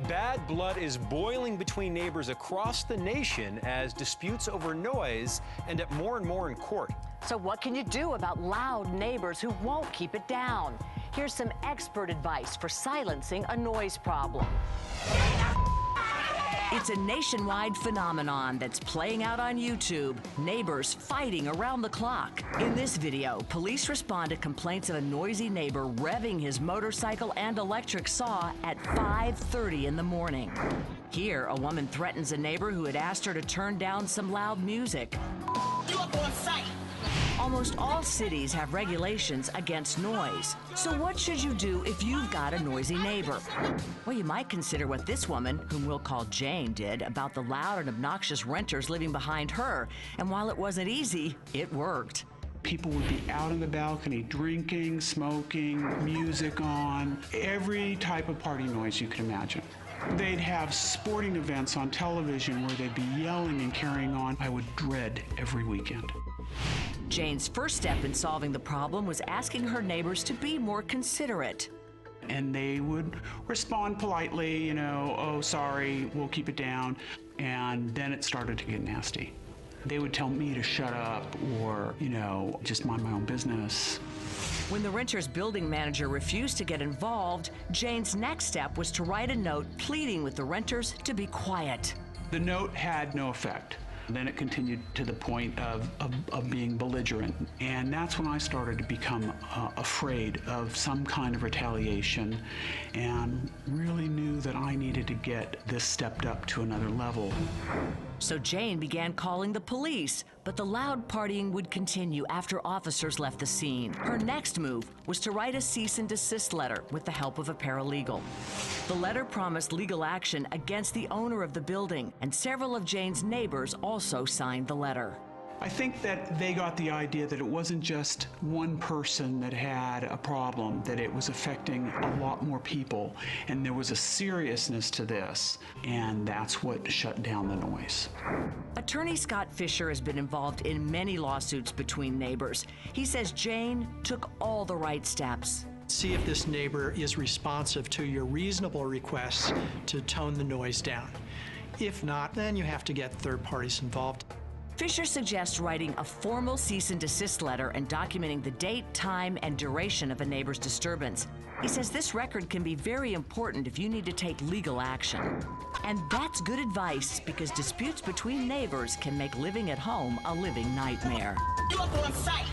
Bad blood is boiling between neighbors across the nation as disputes over noise end up more and more in court. So what can you do about loud neighbors who won't keep it down? Here's some expert advice for silencing a noise problem. It's a nationwide phenomenon that's playing out on YouTube. Neighbors fighting around the clock. In this video, police respond to complaints of a noisy neighbor revving his motorcycle and electric saw at 5:30 in the morning. Here, a woman threatens a neighbor who had asked her to turn down some loud music. You up on site. Almost all cities have regulations against noise. So what should you do if you've got a noisy neighbor? Well, you might consider what this woman, whom we'll call Jane, did about the loud and obnoxious renters living behind her. And while it wasn't easy, it worked. People would be out on the balcony drinking, smoking, music on, every type of party noise you can imagine. They'd have sporting events on television where they'd be yelling and carrying on. I would dread every weekend. Jane's first step in solving the problem was asking her neighbors to be more considerate. And they would respond politely, you know, oh, sorry, we'll keep it down. And then it started to get nasty. They would tell me to shut up or, you know, just mind my own business. When the renter's building manager refused to get involved, Jane's next step was to write a note pleading with the renters to be quiet. The note had no effect. Then it continued to the point of being belligerent. And that's when I started to become afraid of some kind of retaliation and really knew that I needed to get this stepped up to another level. So Jane began calling the police, but the loud partying would continue after officers left the scene. Her next move was to write a cease and desist letter with the help of a paralegal. The letter promised legal action against the owner of the building, and several of Jane's neighbors also signed the letter. I think that they got the idea that it wasn't just one person that had a problem, that it was affecting a lot more people, and there was a seriousness to this, and that's what shut down the noise. Attorney Scott Fisher has been involved in many lawsuits between neighbors. He says Jane took all the right steps. See if this neighbor is responsive to your reasonable requests to tone the noise down. If not, then you have to get third parties involved. Fisher suggests writing a formal cease and desist letter and documenting the date, time, and duration of a neighbor's disturbance. He says this record can be very important if you need to take legal action. And that's good advice because disputes between neighbors can make living at home a living nightmare. You up on site.